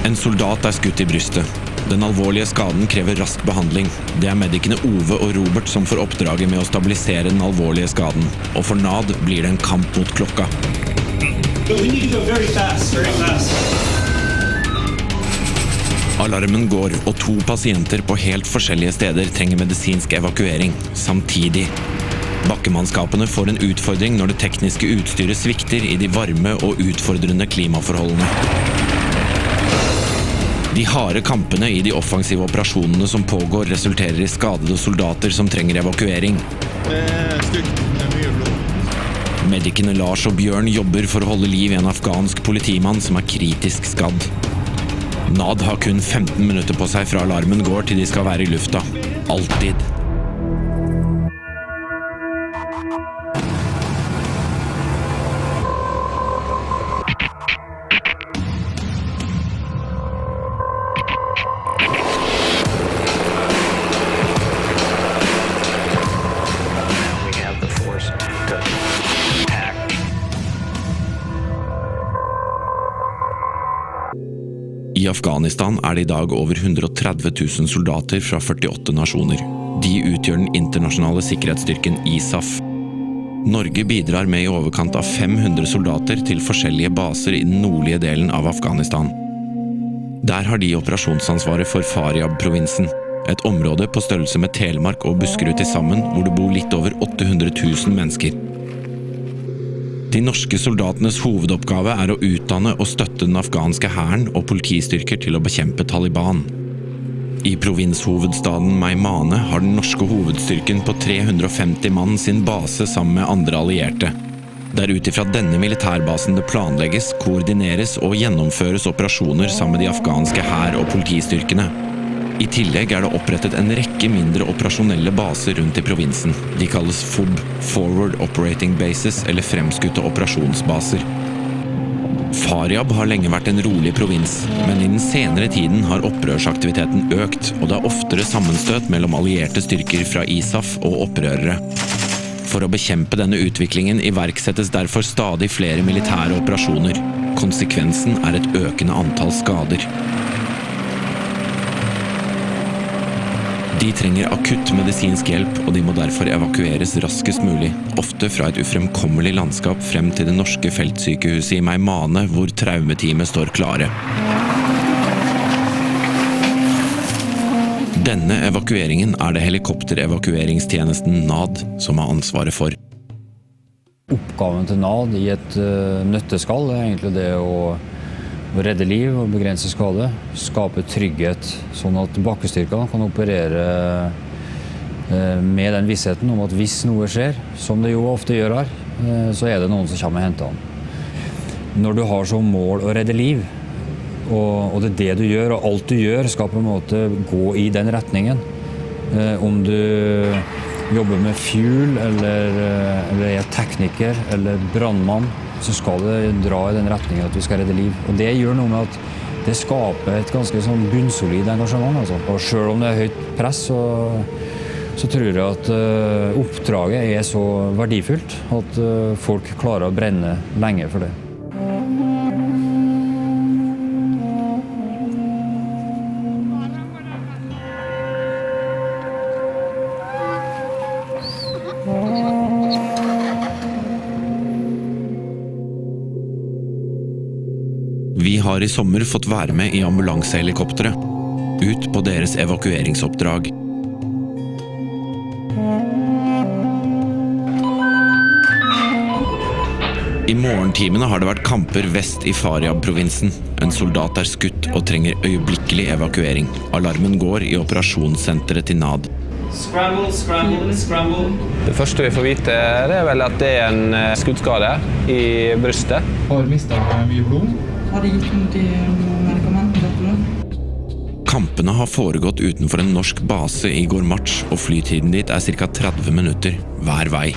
En soldat skutt I brystet. Den alvorlige skaden krever rask behandling. Det medikene Ove og Robert som får oppdraget med å stabilisere den alvorlige skaden. Og for NAD blir det en kamp mot klokka. Alarmen går, og 2 pasienter på helt forskjellige steder trenger medisinsk evakuering, samtidig. Bakkemannskapene får en utfordring når det tekniske utstyret svikter I de varme og utfordrende klimaforholdene. De harde kampene I de offensive operasjonene som pågår resulterer I skadede soldater som trenger evakuering. Medikene Lars og Bjørn jobber for å holde liv I en afghansk politimann som kritisk skadd. NAD har kun 15 minutter på seg fra alarmen går til de skal være I lufta. Alltid. I Afghanistan det I dag over 130 000 soldater fra 48 nasjoner. De utgjør den internasjonale sikkerhetsstyrken ISAF. Norge bidrar med I overkant av 500 soldater til forskjellige baser I den nordlige delen av Afghanistan. Der har de operasjonsansvaret for Faryab-provinsen, et område på størrelse med Telemark og Buskerud til sammen, hvor det bor litt over 800 000 mennesker. De norske soldatenes hovedoppgave å utdanne og støtte den afghanske hæren og politistyrker til å bekjempe Taliban. I provinshovedstaden Meymaneh har den norske hovedstyrken på 350 mann sin base sammen med andre allierte. Der utifra denne militærbasen det planlegges, koordineres og gjennomføres operasjoner sammen med de afghanske hær- og politistyrkene. I tillegg det opprettet en rekke mindre operasjonelle baser rundt I provinsen. De kalles FOB, Forward Operating Bases, eller fremskutte operasjonsbaser. Faryab har lenge vært en rolig provins, men I den senere tiden har opprørsaktiviteten økt, og det oftere sammenstøt mellom allierte styrker fra ISAF og opprørere. For å bekjempe denne utviklingen iverksettes derfor stadig flere militære operasjoner. Konsekvensen et økende antall skader. De trenger akutt medisinsk hjelp, og de må derfor evakueres raskest mulig, ofte fra et ufremkommelig landskap frem til det norske feltsykehuset I Meymaneh, hvor traumeteamet står klare. Denne evakueringen det helikopterevakueringstjenesten NAD som har ansvaret for. Oppgaven til NAD I et nøtteskall egentlig det å redde liv og begrense skade, skape trygghet, sånn at bakkestyrkene kan operere med den vissheten om at hvis noe skjer, som det jo ofte gjør her, så det noen som kommer og henter han. Når du har som mål å redde liv, og det det du gjør, og alt du gjør skal på en måte gå I den retningen. Om du jobber med fuel, eller tekniker, eller brandmann, så skal det dra I den retningen at vi skal redde liv. Og det gjør noe med at det skaper et ganske sånn bunnsolid engasjement. Altså. Og selv om det høyt press, så tror jeg at oppdraget så verdifullt at folk klarer å brenne lenge for det. Vi har I sommer fått være med I ambulansehelikopteret, ut på deres evakueringsoppdrag. I morgentimene har det vært kamper vest I Faryab-provinsen. En soldat skutt og trenger øyeblikkelig evakuering. Alarmen går I operasjonssenteret til NAD. Scramble, scramble, scramble. Det første vi får vite vel at det en skuddskade I brystet. Har mistet mye blod. Har de gitt noe til medikamenter? Kampene har foregått utenfor en norsk base I Gormatch, og flytiden dit ca. 30 minutter hver vei.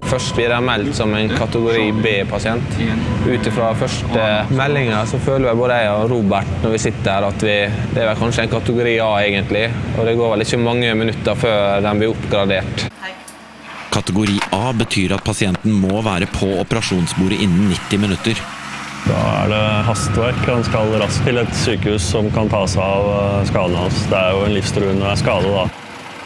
Først blir jeg meldt som en kategori B-pasient. Utifra første meldingen så føler jeg både jeg og Robert når vi sitter her at det vel kanskje en kategori A egentlig, og det går vel ikke mange minutter før den blir oppgradert. Kategori A betyr at pasienten må være på operasjonsbordet innen 90 minutter. Da det hastverk. Han skal raskt til et sykehus som kan ta seg av skaden hans. Det jo en livstruende skade da.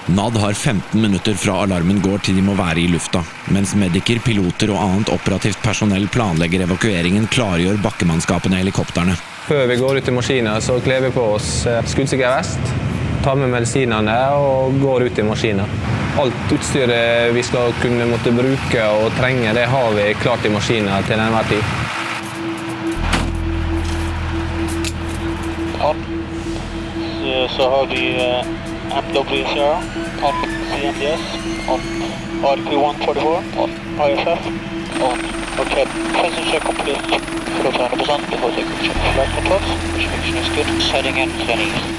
NAD har 15 minutter fra alarmen går til de må være i lufta, mens mediker, piloter og annet operativt personell planlegger evakueringen, klargjør bakkemannskapene i helikopterne. Før vi går ut i maskinen så kler vi på oss skuddsikker vest, tar med medisinene og går ut i maskinen. Alt utstyret vi skal kunne måtte bruke og trenge, det har vi klart i maskinen til enhver tid. Så har vi MWCR, on CMDS, on RQ144, on ISF, on OK. Passenger complete. For 100% before taking check flight controls. Connection is good. Heading in, turning east.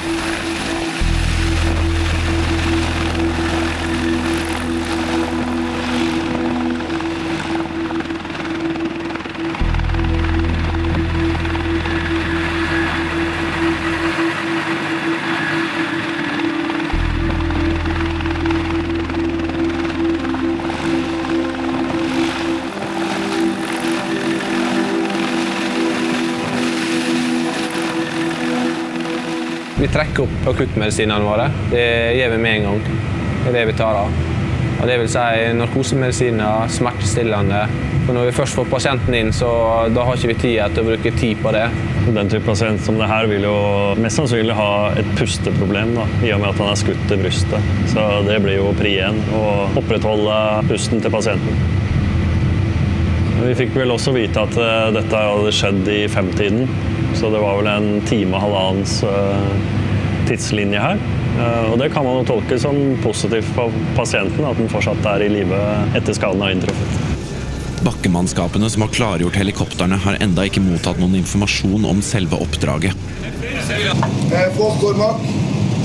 Vi trekker opp akuttmedisinene våre. Det gjør vi med en gang. Det det vi tar av. Og det vil si narkosemedisiner, smertestillende. For når vi først får pasienten inn, så da har ikke vi tid til å bruke tid på det. Den type pasient som det her vil jo mest sannsynlig ha et pusteproblem da, i og med at han skutt til brystet. Så det blir jo pri 1 å opprettholde pusten til pasienten. Vi fikk vel også vite at dette hadde skjedd i 5-tiden, så det var vel en time og halvannens tidslinje her. Og det kan man jo tolke som positivt for pasienten, at den fortsatt i live etter skaden har inntruffet. Bakkemannskapene som har klargjort helikopterne har enda ikke mottatt noen informasjon om selve oppdraget. Folk Gormak,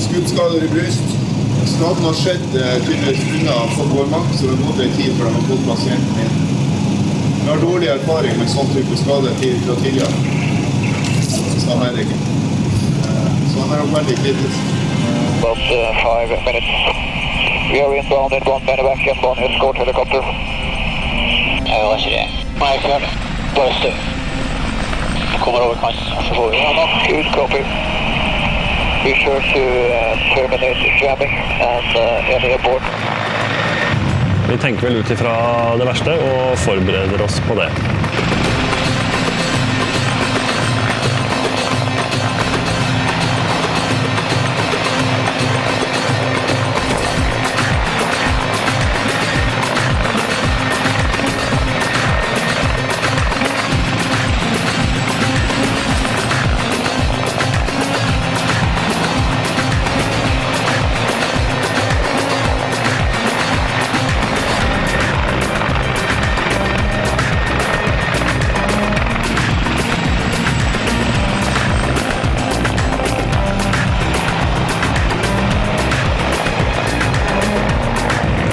skuddskader i bryst. Skaden har skjedd tydeligvis unna Folk Gormak, så det måtte tid for å ha fått pasienten inn. Vi har dårlig erfaring med sånn type skade fra tidligere. Så han ikke. Så han nok veldig kritisk. About 5 minutes. We are inbound in one medevac and one escort helicopter. Hva skjer det? Nei, fjern. Bare støv. Kommer over kant, så får vi nok. Good copy. Be sure to terminate jamming and any abort. Vi tenker vel ut ifra det verste og forbereder oss på det.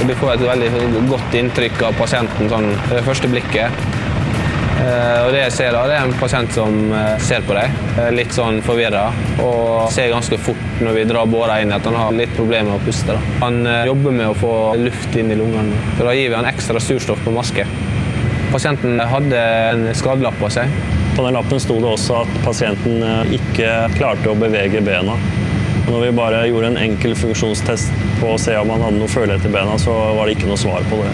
Du får et veldig godt inntrykk av pasienten sånn, det første blikket. Og det jeg ser da, det en pasient som ser på deg, litt sånn forvirret, og ser ganske fort når vi drar båra inn at han har litt problemer med å puste. Da. Han jobber med å få luft inn i lungene, så da gir vi han ekstra surstoff på maske. Pasienten hadde en skadelapp på seg. På den lappen sto det også at pasienten ikke klarte å bevege bena. Når vi bare gjorde en enkel funksjonstest på å se om han hadde noe følelighet i bena, så var det ikke noe svar på det.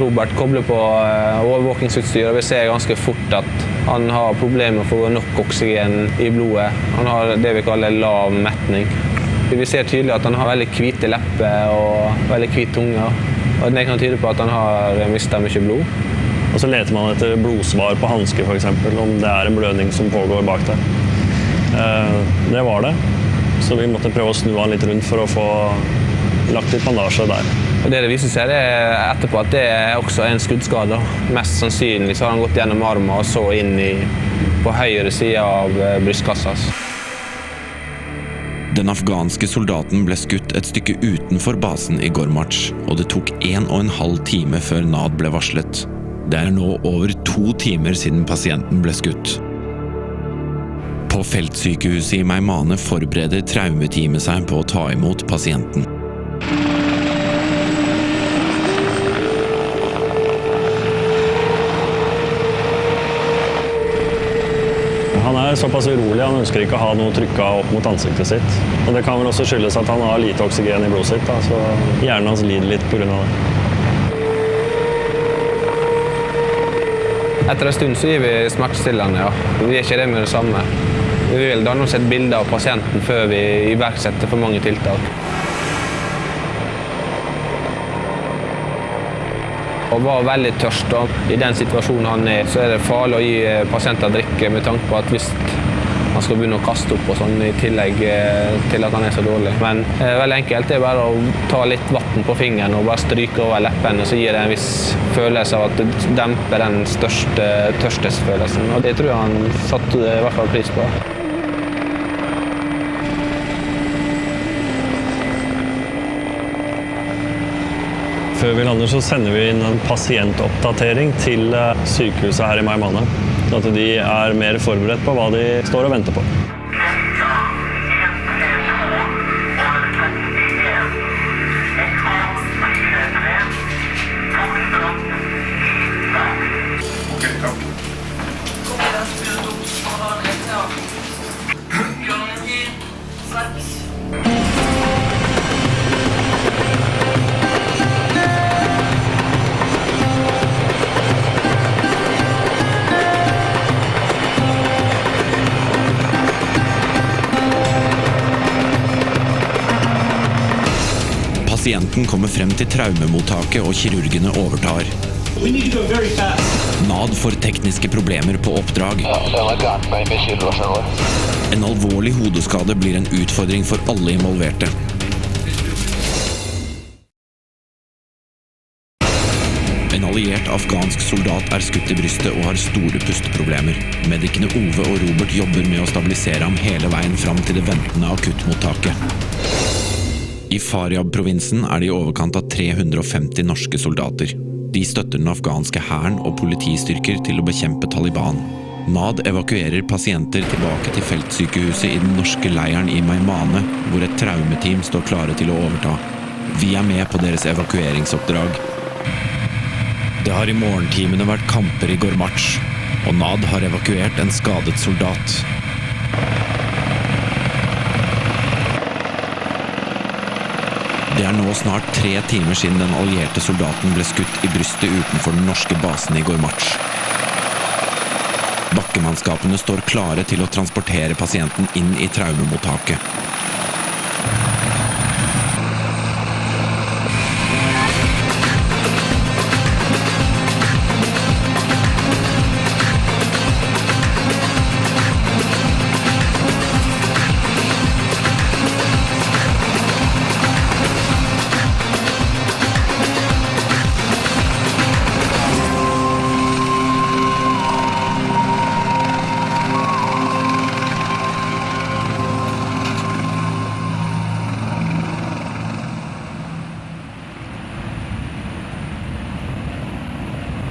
Robert kobler på overvåkingsutstyr, og vi ser ganske fort at han har problemer med å få nok oksygen i blodet. Han har det vi kaller lav metning. Vi ser tydelig at han har veldig hvite lepper og veldig hvit tunge. Og det kan tyde på at han har mistet mye blod. Og så leter man etter blodsvar på hanske, for eksempel, om det en blødning som pågår bak der. Det var det. Så vi måtte prøve å snu han litt rundt for å få lagt litt bandasje der. Og det viser seg etterpå at det også en skuddskade. Mest sannsynlig så har han gått gjennom armen og så inn på høyre side av brystkassa. Den afghanske soldaten ble skutt et stykke utenfor basen i Gormarch, og det tok 1,5 time før NAD ble varslet. Det nå over 2 timer siden pasienten ble skutt. På feltsykehuset i Meimane forbereder traumeteamet seg på å ta imot pasienten. er såpass urolig, han ønsker ikke å ha noe trykket opp mot ansiktet sitt. Og det kan vel også skyldes at han har lite oksygen i blodet sitt, da, så hjernen hans lider litt på grunn av det. Etter en stund så gir vi smertestillende, ja. Vi gjør ikke det med det samme. Vi vil danne oss et bilde av pasienten før vi iverksetter for mange tiltak. Og var veldig tørst, og i den situasjonen han er, så er det farlig å gi pasienter drikke med tanke på at hvis han skal begynne å kaste opp og sånn, i tillegg til at han er så dårlig. Men veldig enkelt er bare å ta litt vatten på fingeren og bare stryke over leppen, og så gir det en viss følelse av at det demper den største tørstesfølelsen. Og det tror jeg han satte i hvert fall pris på. Før vi lander så sender vi inn en pasientoppdatering til sykehuset her i Meymaneh, sånn at de er mer forberedt på hva de står og venter på. Pasienten kommer frem til traumemottaket og kirurgene overtar. NAD får tekniske problemer på oppdrag. En alvorlig hodeskade blir en utfordring for alle involverte. En alliert afghansk soldat er skutt i brystet og har store pusteproblemer. Medikene Ove og Robert jobber med å stabilisere ham hele veien fram til det ventende akuttmottaket. I Faryab-provinsen er det i overkant av 350 norske soldater. De støtter den afghanske hæren og politistyrker til å bekjempe Taliban. NAD evakuerer pasienter tilbake til feltsykehuset i den norske leiren i Meymaneh, hvor et traumeteam står klare til å overta. Vi er med på deres evakueringsoppdrag. Det har i morgentimene vært kamper i Gormatch, og NAD har evakuert en skadet soldat. Det er nå snart 3 timer siden den allierte soldaten ble skutt i brystet utenfor den norske basen i Gormatch. Bakkemannskapene står klare til å transportere pasienten inn i traumemottaket.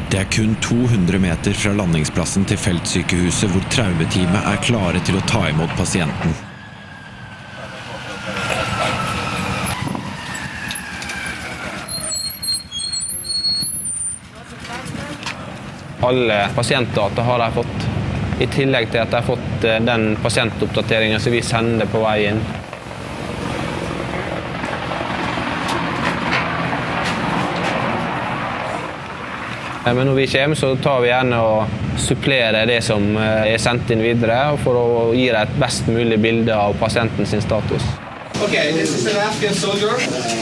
Det er kun 200 meter fra landingsplassen til feltsykehuset hvor traumeteamet er klare til å ta imot pasienten. Alle pasientdata har jeg fått, i tillegg til at jeg har fått den pasientoppdateringen som vi sender på vei inn. Men når vi kommer, så tar vi gjerne og supplerer det som er sendt inn videre, for å gi deg et best mulig bilde av pasienten sin status. Okay, this is an Afghan soldier.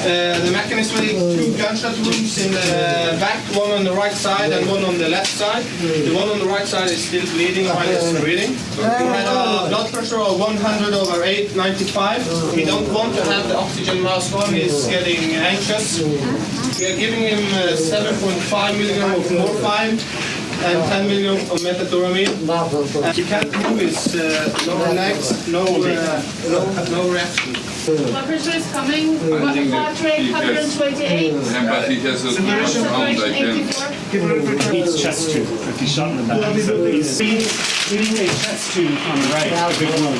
The mechanism is 2 gunshot wounds in the back, one on the right side and one on the left side. The one on the right side is still bleeding while it's breathing. He had a blood pressure of 100/895. We don't want to have the oxygen mask on, he's getting anxious. We are giving him 7.5 milligram of morphine and 10 milligram of methamphetamine. He can't move his lower legs, no reaction. Blood pressure is coming. Heart rate 128. Saturation 84. Needs chest tube if he's shot in the back. So he's needing a chest tube on the right. A big wound.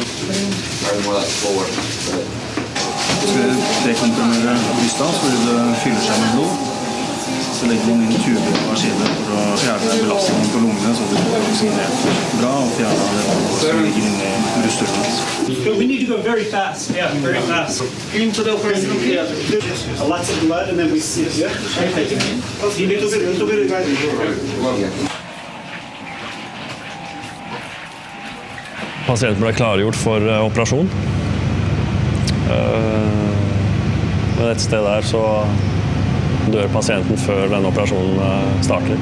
Dekomprimere brystet, så vil det fylle seg med blod. så legger man inn tuber på hver side for å fjerne belastningen på lungene, så du får oksygenert bra og fjerne det som ligger inne i brysthullene. We need to go very fast. Yeah, very fast. Into the operation theater. Lots of blood, and then we see it. You need to get into it, guys. Pasienten ble klargjort for operasjon. Men et sted der så dør pasienten før den operasjonen starter.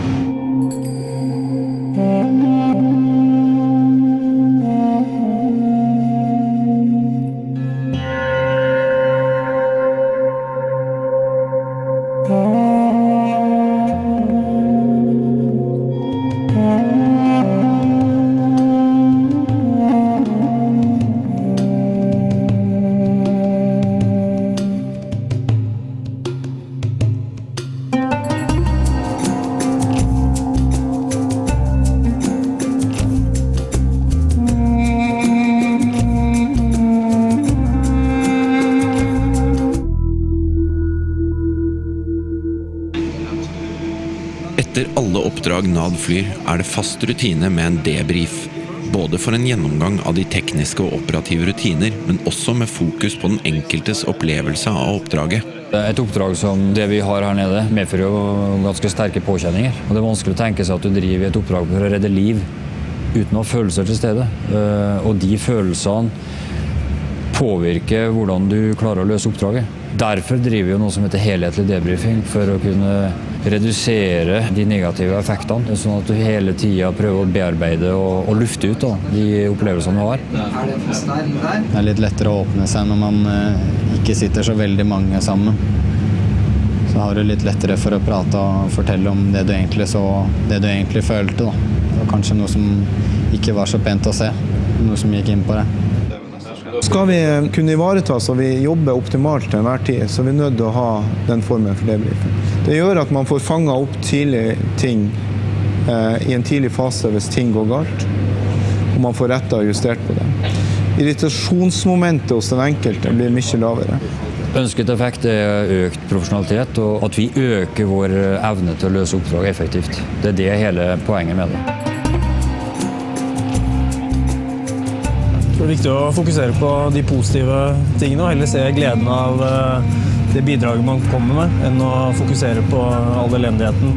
Etter alle oppdrag NAD flyr, det fast rutine med en debrief. Både for en gjennomgang av de tekniske og operative rutiner, men også med fokus på den enkeltes opplevelse av oppdraget. Et oppdrag som det vi har her nede medfører jo ganske sterke påkjenninger. Og det er vanskelig å tenke seg at du driver et oppdrag for å redde liv uten å ha følelser til stede. Og de følelsene påvirker hvordan du klarer å løse oppdraget. Derfor driver vi noe som heter helhetlig debriefing, for å kunne redusere de negative effektene, sånn at du hele tiden prøver å bearbeide og lufte ut de opplevelsene du har. Det litt lettere å åpne seg når man ikke sitter så veldig mange sammen. Så har du litt lettere for å prate og fortelle om det du egentlig følte. Det var kanskje noe som ikke var så pent å se, noe som gikk inn på det. Skal vi kunne ivareta så vi jobber optimalt til enhver tid, så er vi nødt til å ha den formen for debriefing. Det gjør at man får fanget opp tidlig ting i en tidlig fase hvis ting går galt, og man får rettet og justert på det. Irritasjonsmomentet hos den enkelte blir mye lavere. Ønsket effekt økt profesjonalitet, og at vi øker vår evne til å løse oppdrag effektivt. Det det hele poenget med det. Det er viktig å fokusere på de positive tingene, og heller se gleden av det bidraget man kommer med, enn å fokusere på all elendigheten.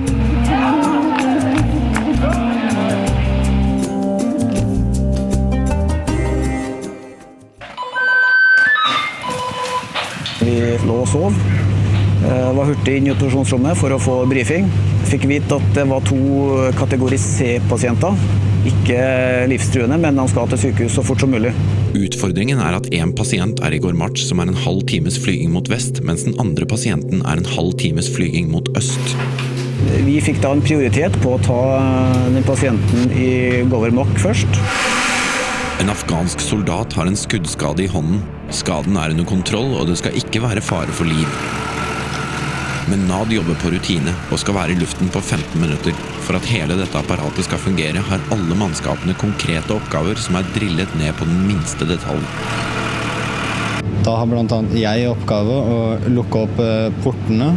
Vi lå og sov. Var hurtig inn i operasjonsrommet for å få briefing. Fikk vite at det var 2 kategori C-pasienter. Ikke livstruende, men han skal til sykehus så fort som mulig. Utfordringen at en pasient i Gormarch som en halv times flyging mot vest, mens den andre pasienten en halv times flyging mot øst. Vi fikk da en prioritet på å ta den pasienten i Gormarch først. En afghansk soldat har en skuddskade i hånden. Skaden under kontroll, og det skal ikke være fare for liv. Men NAD jobber på rutine og skal være i luften på 15 minutter. For at hele dette apparatet skal fungere, har alle mannskapene konkrete oppgaver som drillet ned på den minste detalj. Da har blant annet jeg oppgave å lukke opp portene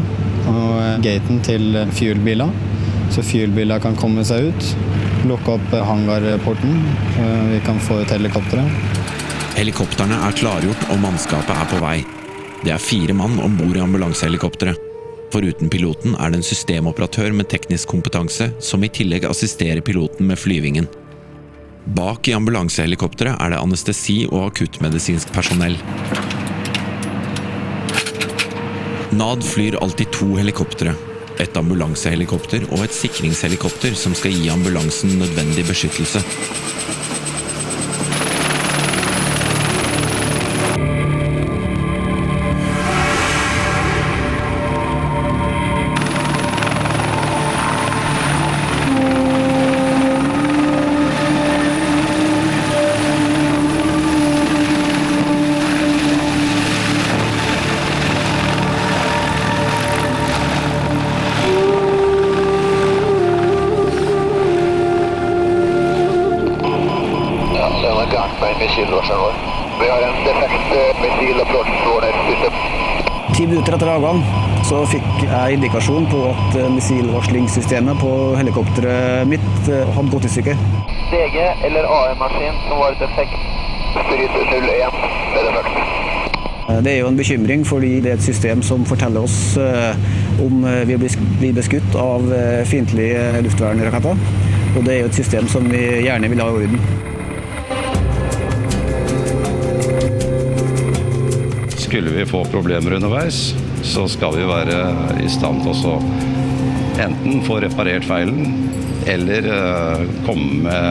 og gaten til fuelbiler, så fuelbiler kan komme seg ut. Lukke opp hangarporten, så vi kan få ut helikopteret. Helikopterne klargjort, og mannskapet på vei. Det 4 mann ombord i ambulansehelikopteret. Foruten piloten det en systemoperatør med teknisk kompetanse, som i tillegg assisterer piloten med flyvingen. Bak i ambulansehelikopteret det anestesi- og akuttmedisinsk personell. NAD flyr alltid 2 helikoptere. Et ambulansehelikopter og et sikringshelikopter som skal gi ambulansen nødvendig beskyttelse. Ti minutter etter avgang så fikk jeg indikasjon på at missilvarslingssystemet på helikopteret mitt hadde gått I stykker. DG eller AM-maskin som var defekt. Bryter 01, det det mørkt. Det jo en bekymring fordi det et system som forteller oss om vi blir beskutt av fiendtlige luftvernraketter. Og det jo et system som vi gjerne vil ha I orden. Skulle vi få problemer underveis, så skal vi være I stand til å enten få reparert feilen, eller komme med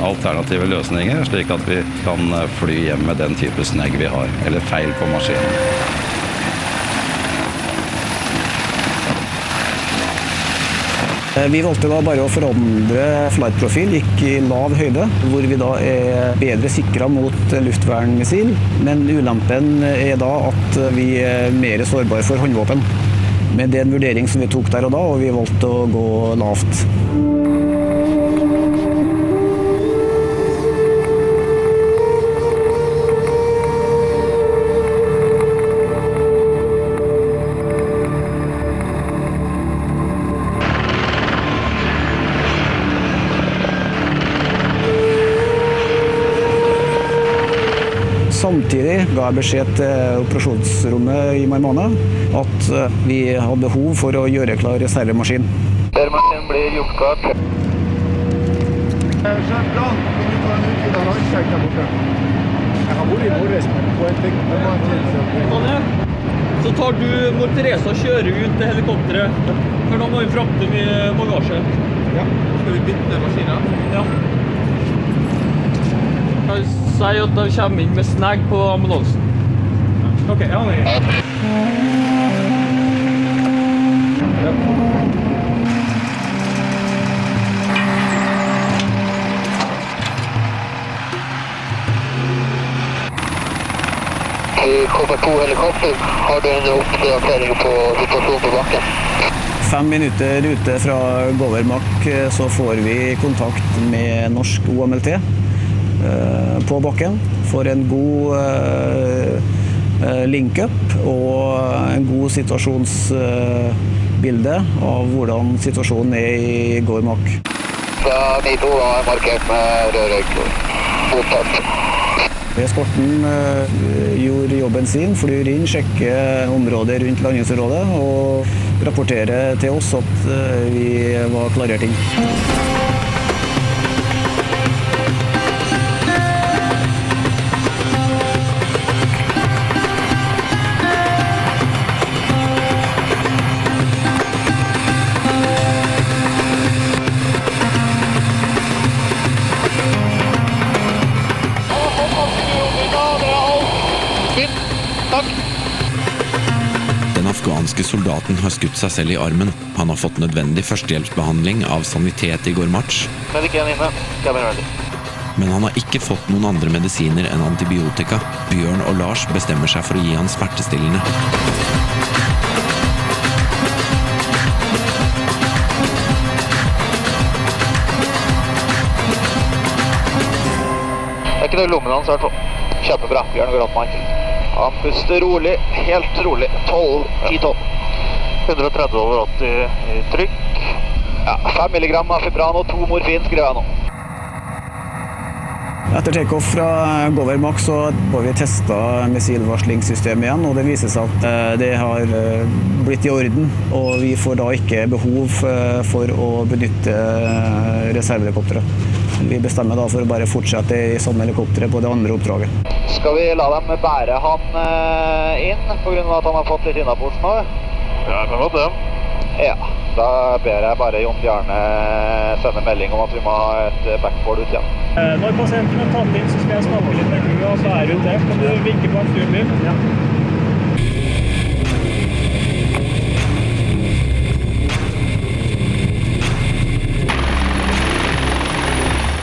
alternative løsninger, slik at vi kan fly hjem med den type snegg vi har, eller feil på maskinen. Vi valgte da bare å forandre flightprofil, gikk I lav høyde, hvor vi da bedre sikret mot luftvernmissil, men ulempen da at vi mer sårbare for håndvåpen. Men det en vurdering som vi tok der og da, og vi valgte å gå lavt. Samtidig ga jeg beskjed til operasjonsrommet I Meymaneh at vi hadde behov for å gjøre klar reservemaskin. Reservemaskinen blir gjort klart. Skjønt plan, kan du ta en utvidet rannsjekk der borte? Jeg har vært I morges, men på en ting på meg til. Så tar du mor Teresa og kjører ut til helikopteret, for da må vi frakte mye bagasje. Ja, skal vi bytte maskiner? Ja. Jeg sier at de kommer inn med snegg på ambulansen. Ok, ja, men KV2 helikopter, har du en oppdatering på situasjonen på bakken? 5 minutter ute fra Govermak så får vi kontakt med norsk OMLT på bakken for en god link-up og en god situasjonsbilde av hvordan situasjonen I Govermak. Fra Nito har markert med rødrøyk. Mottatt. Eskorten gjorde jobben sin, flyr inn, sjekker området rundt landingsområdet og rapporterer til oss at vi var klarert inn. Den afghanske soldaten har skutt seg selv I armen. Han har fått nødvendig førstehjelpsbehandling av sanitet I Gormatch. Mediken inne, cabin ready. Men han har ikke fått noen andre medisiner enn antibiotika. Bjørn og Lars bestemmer seg for å gi han smertestillende. Det ikke noe I lommen hans I hvert fall. Kjempebra, Bjørn går opp med han. Han puster rolig, helt rolig. 10-12. 130 over 80 I trykk. Ja, 5 milligram av Fibran og 2 morfin skriver jeg nå. Etter take-off fra Govermak så har vi testet missilvarslingssystemet igjen, og det viser seg at det har blitt I orden, og vi får da ikke behov for å benytte reservehelikopteret. Vi bestemmer da for å bare fortsette I samme helikopteret på det andre oppdraget. Skal vi la dem bære han inn, på grunn av at han har fått litt innabords nå? Ja, det kan godt det. Ja, da ber jeg bare Jon Bjarne sende melding om at vi må ha et backboard ut igjen. Når pasienten tatt inn, så skal jeg snakke litt med krua, så rundt det. Kan du vinke på en flybil? Ja.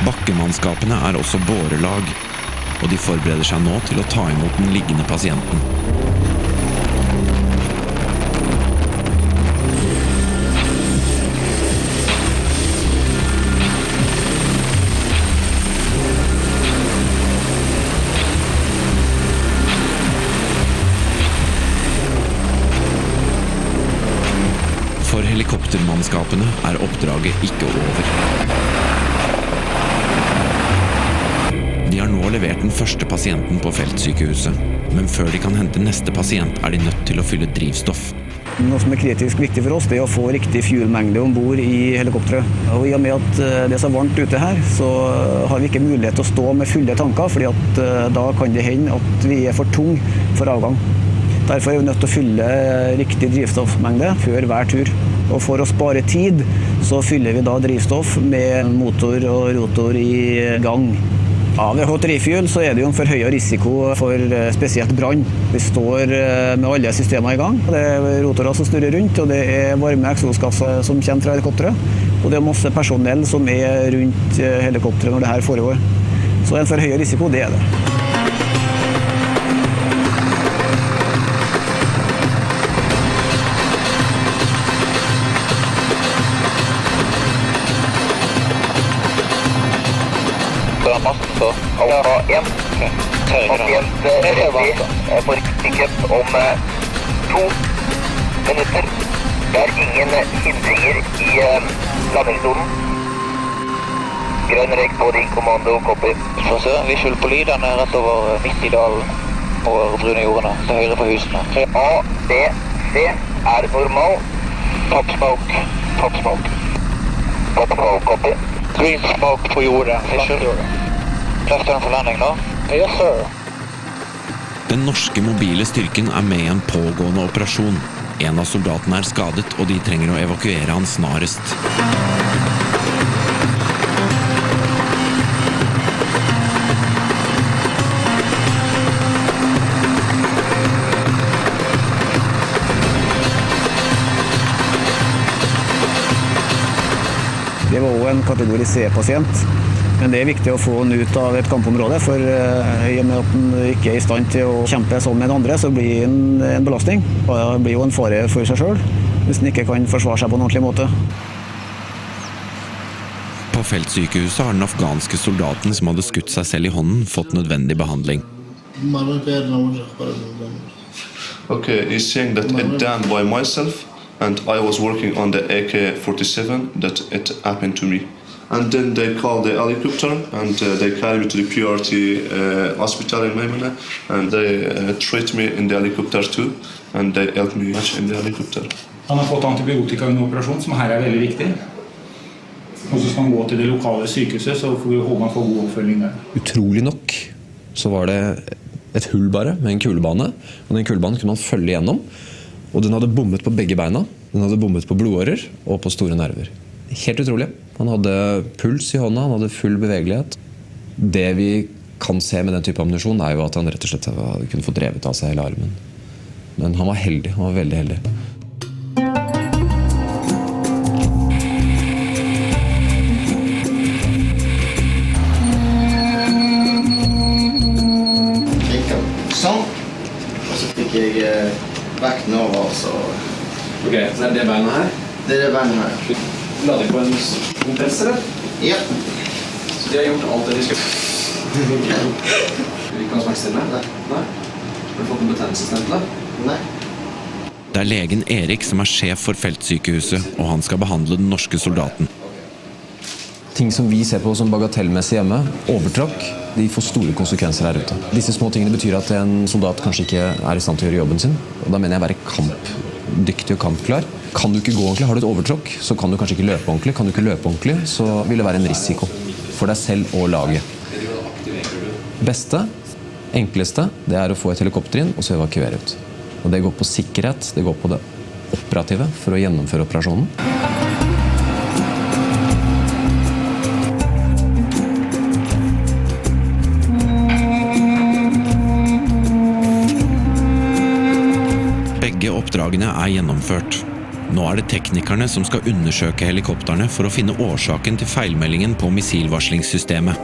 Bakkemannskapene også bårelag, og de forbereder seg nå til å ta imot den liggende pasienten. helikoptermannskapene oppdraget ikke over. De har nå levert den første pasienten på feltsykehuset, men før de kan hente neste pasient de nødt til å fylle drivstoff. Noe som kritisk viktig for oss å få riktig fuelmengde ombord i helikopteret. Og i og med at det så varmt ute her, så har vi ikke mulighet til å stå med fulle tanker, fordi at da kan det hende at vi for tung for avgang. Derfor vi nødt til å fylle riktig drivstoffmengde før hver tur. Og for å spare tid, så fyller vi da drivstoff med motor og rotor i gang. Ja, ved hot refuel så det jo en forhøyet risiko for spesielt brann. Vi står med alle systemer i gang. Det rotorer som snurrer rundt, og det varme eksosgasser som kommer fra helikopteret. Og det masse personell som rundt helikopteret når det her foregår. Så en forhøyet risiko, det det. På riktig om 2 minutter. Det ingen hindringer i landingsstolen. Grønn rekk på din kommando, copy. Visual på lydene rett over midt i dalen over brune jordene til høyre på husene. A, B, C normal. Top smoke. Top smoke, copy. Green smoke på jordet. Visual. Kløfteren for landing nå? Yes, sir. Den norske mobile styrken med i en pågående operasjon. En av soldatene skadet, og de trenger å evakuere han snarest. Det var også en kategori C-pasient. Men det viktig å få den ut av et kampområde, for i og med at den ikke i stand til å kjempe sånn med den andre, så blir den en belastning. Og det blir jo en fare for seg selv, hvis den ikke kan forsvare seg på en ordentlig måte. På feltsykehuset har den afghanske soldaten som hadde skutt seg selv i hånden, fått nødvendig behandling. Okay, he's saying that it done by myself, and I was working on the AK-47 that it happened to me. And then they called the helicopter and they carried me to the PRT hospital in Maimane, and they treat me in the helicopter too, and they helped me much in the helicopter. Han har fått antibiotika under operasjon, som her veldig viktig. Og så skal han gå til det lokale sykehuset, så får vi håpe han får god oppfølging der. Utrolig nok så var det et hull bare med en kulebane, og den kulebanen kunne man følge gjennom, og den hadde bommet på begge beina, den hadde bommet på blodårer og på store nerver. Helt utrolig. Han hadde puls i hånda, han hadde full bevegelighet. Det vi kan se med den type ammunisjon jo at han rett og slett kunne få drevet av seg hele armen. Men han var heldig, han var veldig heldig. Sånn. Og så fikk jeg vekten over, så... Ok, så det beinet her? Det det beinet her. La de på en kompress, eller? Ja. Så de har gjort alt det de skal. Vi kan smake stille? Nei. Har du fått en betennelsesstempel? Nei. Det legen Erik som sjef for feltsykehuset, og han skal behandle den norske soldaten. Ting som vi ser på som bagatellmessig hjemme, overtråkk, de får store konsekvenser her ute. Disse små tingene betyr at en soldat kanskje ikke i stand til å gjøre jobben sin, og da mener jeg være kampdyktig og kampklar. Kan du ikke gå ordentlig, har du et overtråkk, så kan du kanskje ikke løpe ordentlig. Kan du ikke løpe ordentlig, så vil det være en risiko for deg selv og laget. Beste, enkleste, det å få et helikopter inn og så evakuere ut. Og det går på sikkerhet, det går på det operative for å gjennomføre operasjonen. Begge oppdragene gjennomført. Nå det teknikerne som skal undersøke helikopterne for å finne årsaken til feilmeldingen på missilvarslingssystemet.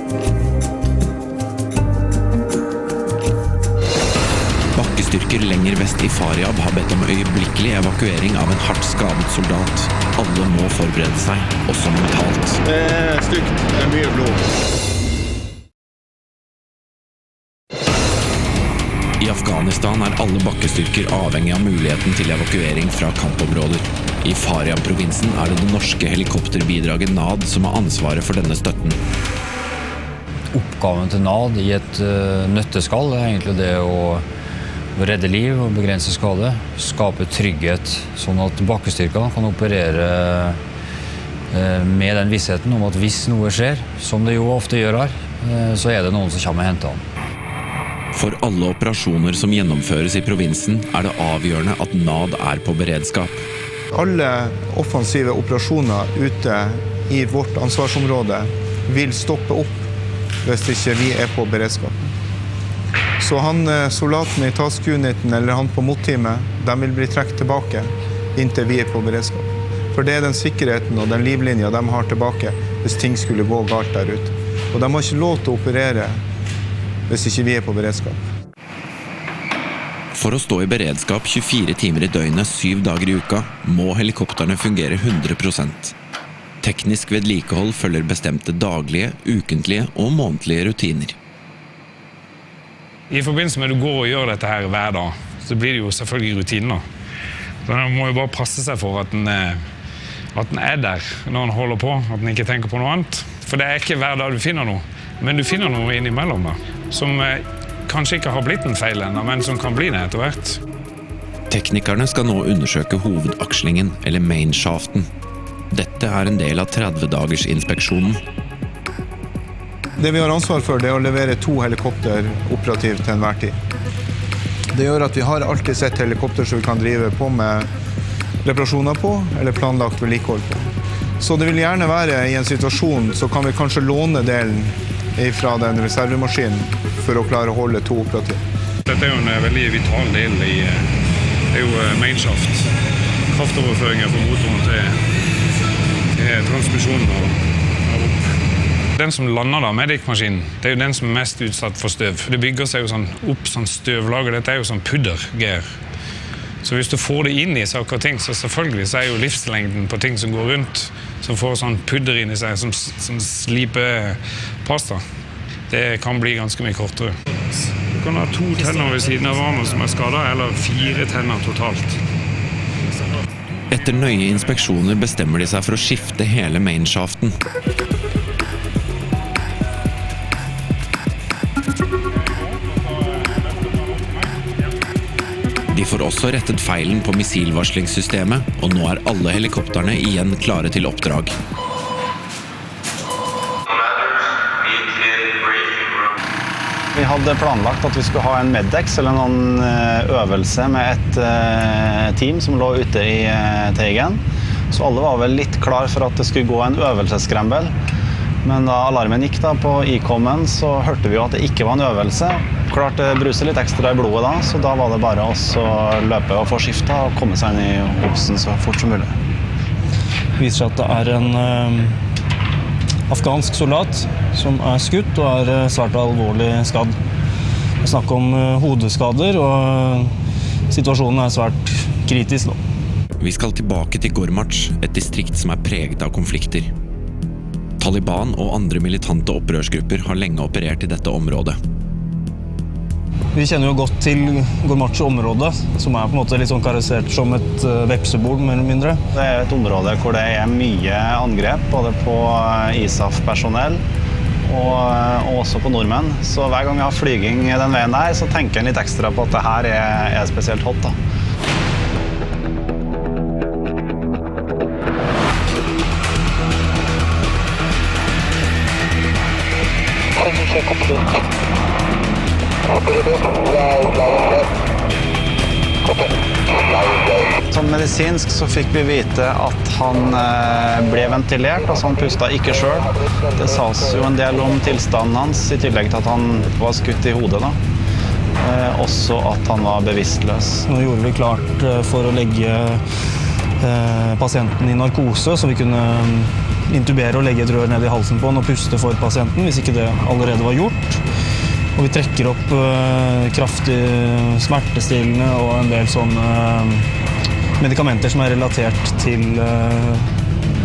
Bakkestyrker lenger vest i Faryab har bedt om øyeblikkelig evakuering av en hardt skadet soldat. Alle må forberede seg, også mentalt. Det stygt, det mye blod. I Afghanistan alle bakkestyrker avhengig av muligheten til evakuering fra kampområder. I Faryab-provinsen det norske helikopterbidraget NAD som har ansvaret for denne støtten. Oppgaven til NAD I et nøtteskall egentlig det å redde liv og begrense skade, skape trygghet, sånn at bakkestyrkene kan operere med den vissheten om at hvis noe skjer, som det jo ofte gjør her, så det noen som kommer og henter han. For alle operasjoner som gjennomføres I provinsen det avgjørende at NAD på beredskap. Alle offensive operasjoner ute I vårt ansvarsområde vil stoppe opp hvis ikke vi på beredskap. Så soldaten I task-uniten eller han på motteamet, de vil bli trekt tilbake inntil vi på beredskap. For det den sikkerheten og den livlinja de har tilbake hvis ting skulle gå galt der ute. Og de har ikke lov til å operere hvis ikke vi på beredskap. For å stå I beredskap 24 timer I døgnet, 7 dager I uka, må helikopterne fungere 100%. Teknisk vedlikehold følger bestemte daglige, ukentlige og månedlige rutiner. I forbindelse med at du går og gjør dette her hver dag, så blir det jo selvfølgelig rutiner. Så man må jo bare passe seg for at den der når den holder på, at den ikke tenker på noe annet. For det ikke hver dag du finner noe, men du finner noe innimellom da, som kanskje ikke har blitt en feil ennå, men som kan bli det etter hvert. Teknikerne skal nå undersøke hovedakslingen, eller mainshaften. Dette en del av 30-dagers-inspeksjonen. Det vi har ansvar for det å levere 2 helikopter operativt til enhver tid. Det gjør at vi har alltid sett helikopter som vi kan drive på med reparasjoner på, eller planlagt vedlikehold på. Så det vil gjerne være I en situasjon så kan vi kanskje låne delen fra den reservemaskinen for å klare å holde 2 operativ. Dette jo en veldig vital del I det jo mainshaft. Kraftoverføringer fra motoren til transmisjonen og opp. Den som lander da, Medic-maskinen, det jo den som mest utsatt for støv. Det bygger seg jo sånn opp sånn støvlager, dette jo sånn puddergreier. Så hvis du får det inn I saker og ting, så selvfølgelig så jo livslengden på ting som går rundt, som får sånn pudder inn I seg, som sliper pasta. Det kan bli ganske mye kortere. Du kan ha 2 tenner ved siden av hverandre som skadet, eller 4 tenner totalt. Etter nøye inspeksjoner bestemmer de seg for å skifte hele mainshaften. De får også rettet feilen på missilvarslingssystemet, og nå alle helikopterne igjen klare til oppdrag. Vi hadde planlagt at vi skulle ha en meddex eller noen øvelse med et team som lå ute I Teigen. Så alle var vel litt klar for at det skulle gå en øvelseskrembel. Men da alarmen gikk da på ICOM-en, så hørte vi jo at det ikke var en øvelse. Klart det bruser litt ekstra I blodet da, så da var det bare å løpe og få skiftet og komme seg inn I Obsen så fort som mulig. Det viser seg at det en afghansk soldat som skutt og svært alvorlig skadd. Det snakk om hodeskader, og situasjonen svært kritisk nå. Vi skal tilbake til Gormach, et distrikt som preget av konflikter. Taliban og andre militante opprørsgrupper har lenge operert I dette området. Vi kjenner jo godt til Gormach-området, som på en måte litt sånn karakterisert som et vepsebol, mer eller mindre. Det et område hvor det mye angrep, både på ISAF-personell og også på nordmenn. Så hver gang vi har flyging den veien der, så tenker jeg litt ekstra på at det her spesielt hot da. Sånn medisinsk så fikk vi vite at han ble ventilert, altså han pustet ikke selv. Det sas jo en del om tilstanden hans, I tillegg til at han var skutt I hodet da. Også at han var bevisstløs. Nå gjorde vi klart for å legge pasienten I narkose, så vi kunne intubere og legge et rør ned I halsen på han og puste for pasienten, hvis ikke det allerede var gjort. Og vi trekker opp kraftig smertestillende og en del sånne medikamenter som relatert til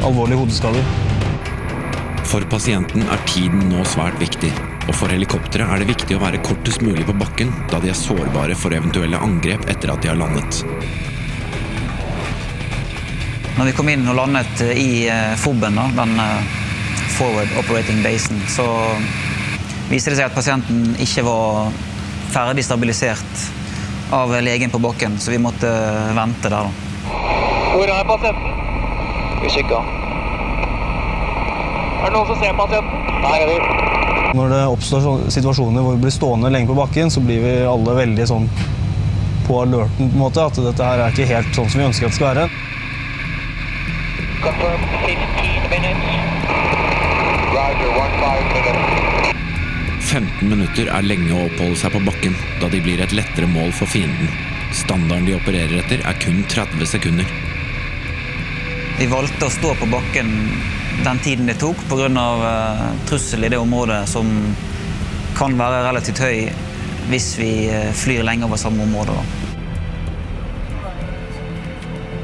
alvorlige hodeskader. For pasienten tiden nå svært viktig, og for helikoptere det viktig å være kortest mulig på bakken, da de sårbare for eventuelle angrep etter at de har landet. Når vi kom inn og landet i FOB-en, den Forward Operating Basen, så viste det seg at pasienten ikke var ferdig stabilisert av legen på bakken, så vi måtte vente der. Hvor pasienten? Vi kikker. Det noen som ser pasienten? Nei, det er Når det oppstår situasjoner hvor vi blir stående lenge på bakken, så blir vi alle veldig sånn på alerten på en måte, at dette her ikke helt sånn som vi ønsker at det skal være. Confirm 15 minutes. Roger, 15 minutes. 15 minutter lenge å oppholde seg på bakken, da de blir et lettere mål for fienden. Standarden de opererer etter kun 30 sekunder. Vi valgte å stå på bakken den tiden det tok, på grunn av trussel i det området som kan være relativt høy hvis vi flyr lenge over samme område.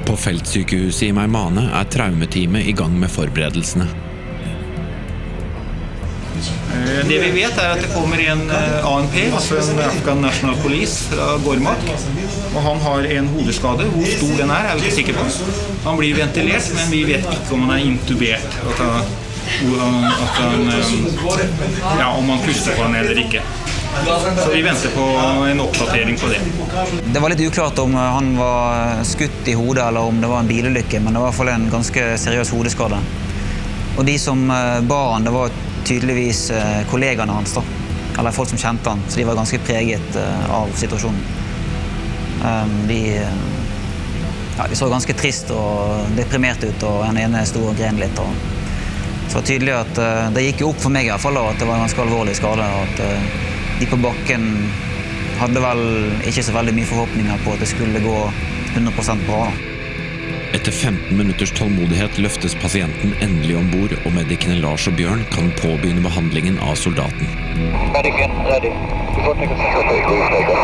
På feltsykehuset i Meymaneh traumeteamet i gang med forberedelsene. Det vi vet at det kommer en ANP, altså en Afghan National Police fra Ghowrmach, og han har en hodeskade. Hvor stor den vi ikke sikre på. Han blir ventilert, men vi vet ikke om han intubert, om han puster på han eller ikke. Så vi venter på en oppdatering på det. Det var litt uklart om han var skutt i hodet eller om det var en bilulykke, men det var i hvert fall en ganske seriøs hodeskade. Og de som bar han, det var tydeligvis kollegaene hans da, eller folk som kjente han, så de var ganske preget av situasjonen. De så ganske trist og deprimert ut, og en ene stod og gren litt. Så det var tydelig at det gikk jo opp for meg i hvert fall, at det var en ganske alvorlig skade, og at de på bakken hadde vel ikke så veldig mye forhåpninger på at det skulle gå 100% bra. Etter 15 minutters tålmodighet løftes pasienten endelig ombord, og medikene Lars og Bjørn kan påbegynne behandlingen av soldaten. Mediken, ready. Before taking second, please take us.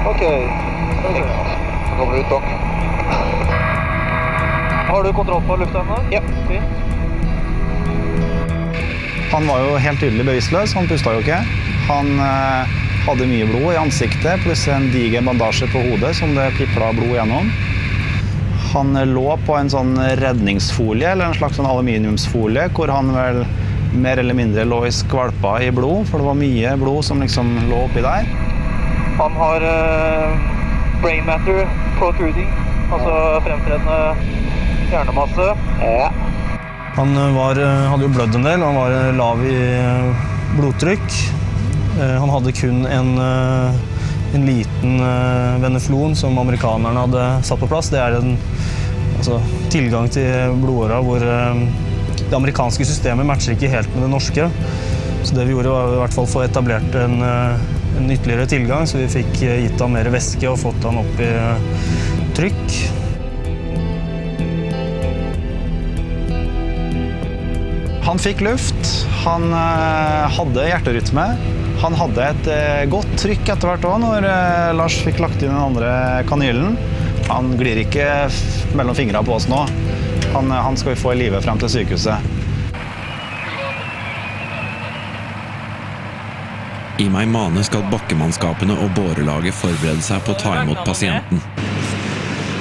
Ok. Kommer ut, dok. Har du kontroll på luftemne? Ja, fint. Han var jo helt tydelig bevisstløs, han pustet jo ikke. Han hadde mye blod i ansiktet, pluss en diger bandasje på hodet som det piplet blod gjennom. Han lå på en sånn redningsfolie, eller en slags sånn aluminiumsfolie, hvor han vel mer eller mindre lå i skvalpa i blod, for det var mye blod som liksom lå oppi der. Han har brain matter protruding, altså fremtredende hjernemasse. Ja. Han hadde jo blødd en del, han var lav i blodtrykk. Han hadde kun en liten veneflon som amerikanerne hadde satt på plass. Det tilgang til blodåra hvor det amerikanske systemet matcher ikke helt med det norske. Så det vi gjorde var i hvert fall få etablert en ytterligere tilgang, så vi fikk gitt han mer væske og fått han opp i trykk. Han fikk luft, han hadde hjerterytme, han hadde et godt trykk etter hvert også når Lars fikk lagt inn den andre kanylen. Han glir ikke mellom fingrene på oss nå. Han skal vi få i livet frem til sykehuset. I Meymaneh skal bakkemannskapene og bårelaget forberede seg på å ta imot pasienten.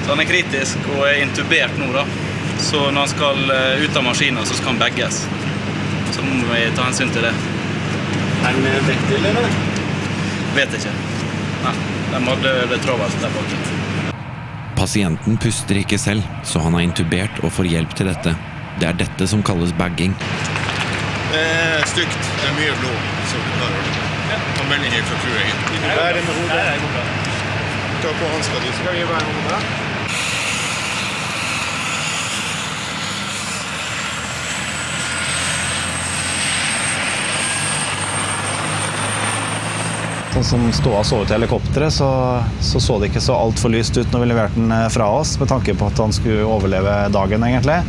Så han kritisk og intubert nå da. Så når han skal ut av maskinen, så skal han begges. Så må vi ta hensyn til det. Han vektig, eller? Vet ikke. Nei, de hadde det travelt der bak. Pasienten puster ikke selv, så han er intubert og får hjelp til dette. Det er dette som kalles bagging. Det stygt. Det mye blod, så du klarer det. Og meldinger fra crewingen. Det det med hodet. Det går bra. Ta på hansker, de skal gi meg hodet. Sånn som ståa så ut i helikopteret, så det ikke så alt for lyst ut når vi leverte den fra oss, med tanke på at han skulle overleve dagen egentlig.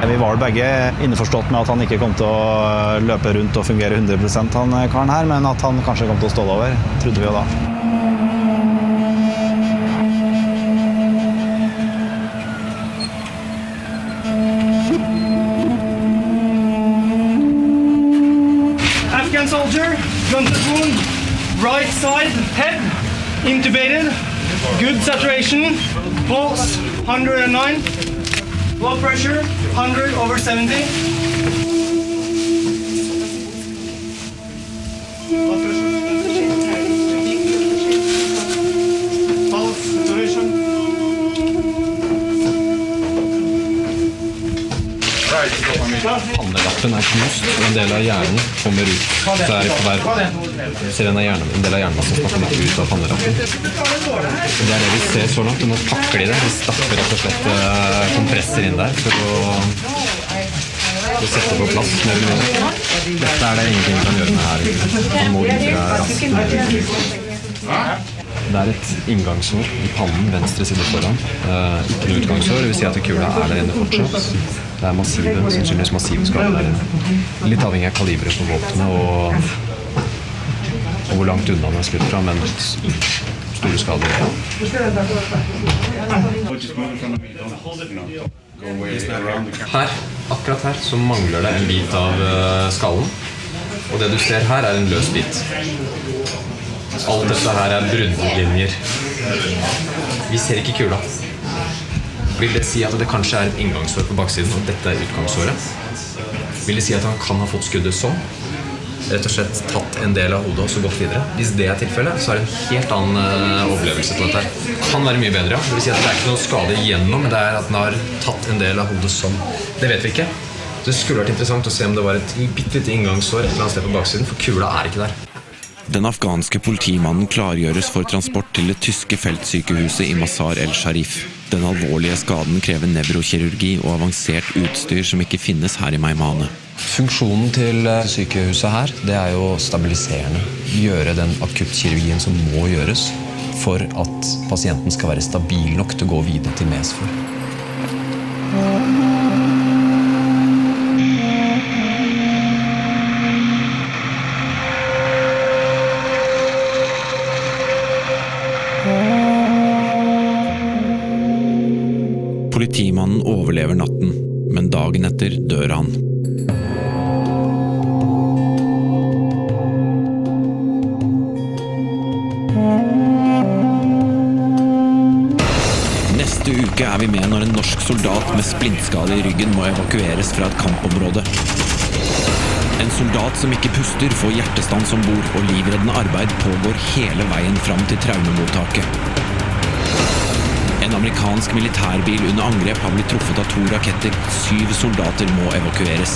Vi var begge innforstått med at han ikke kom til å løpe rundt og fungere 100% han karen her, men at han kanskje kom til å stå det over, trodde vi jo da. Afghan soldier, gunshot wound, right side, head. intubated, good saturation, pulse 109, blood pressure 100/70. Blood pressure. Pulse, saturation. Pannelappen knust, og en del av hjernen kommer ut. Så på hver ser en del av hjernen som kommer ut av pannelappen. Det det vi ser så langt, og nå pakker de det. De stapper rett og slett kompresser inn der for å sette på plass. Dette det ingenting vi kan gjøre med her. Man må videre raskt. Det et inngangshår i pannen, venstre side foran. Ikke noe utgangshår, det vil si at kula der inne fortsatt. Det massive, sannsynligvis massive skader der inne. Litt avhengig av kalibret på våpenet og hvor langt unna den skutt fra, men store skader. Her, akkurat her, så mangler det en bit av skallen. Og det du ser her en løs bit. Alt dette her bruddlinjer. Vi ser ikke kula. Vil det si at det kanskje et inngangshår på baksiden, og dette utgangshåret? Vil det si at han kan ha fått skuddet sånn? Rett og slett tatt en del av hodet og så gått videre? Hvis det tilfellet, så det en helt annen opplevelse til dette. Kan være mye bedre, ja. Det vil si at det ikke noe skade igjennom, men det at den har tatt en del av hodet sånn. Det vet vi ikke. Det skulle vært interessant å se om det var et bitte inngangshår et eller annet sted på baksiden, for kula ikke der. Den afghanske politimannen klargjøres for transport til det tyske feltsykehuset i Mazar el-Sharif. Den alvorlige skaden krever nevrokirurgi og avansert utstyr som ikke finnes her i Meymaneh. Funksjonen til sykehuset her, det jo stabiliserende. Gjøre den akuttkirurgien som må gjøres for at pasienten skal være stabil nok til å gå videre til Mesfjord. Politimannen overlever natten, men dagen etter dør han. Neste uke vi med når en norsk soldat med splintskade i ryggen må evakueres fra et kampområde. En soldat som ikke puster får hjertestans ombord, og livreddende arbeid pågår hele veien fram til traumemottaket. En amerikansk militærbil under angrep har blitt truffet av 2 raketter. 7 soldater må evakueres.